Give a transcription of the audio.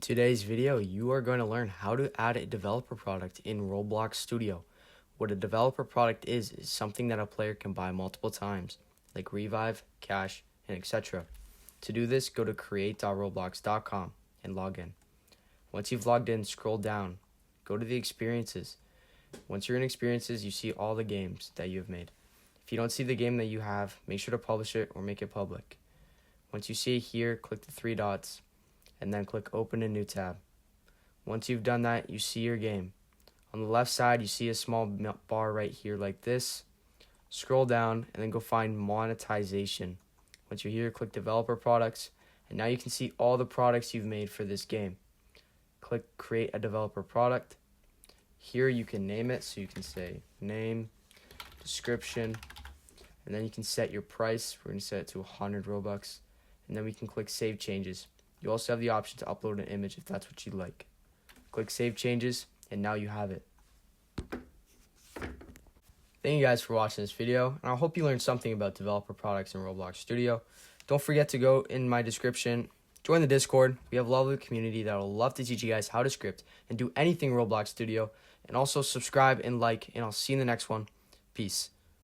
today's video, you are going to learn how to add a developer product in Roblox Studio. What a developer product is something that a player can buy multiple times, like revive, cash, and etc. To do this, go to create.roblox.com and log in. Once you've logged in, scroll down, go to the experiences. Once you're in experiences, you see all the games that you have made. If you don't see the game that you have, make sure to publish it or make it public. Once you see it here, click the three dots and then click open a new tab. Once you've done that, you see your game. On the left side, you see a small bar right here like this. Scroll down and then go find monetization. Once you're here, click developer products, and now you can see all the products you've made for this game. Click create a developer product. Here you can name it, so you can say name, description, and then you can set your price. We're going to set it to 100 Robux, and then we can click save changes. You also have the option to upload an image if that's what you like. Click save changes, and now you have it. Thank you guys for watching this video, and I hope you learned something about developer products in Roblox Studio. Don't forget to go in my description, join the Discord. We have a lovely community that will love to teach you guys how to script and do anything Roblox Studio. And also subscribe and like, and I'll see you in the next one. Peace.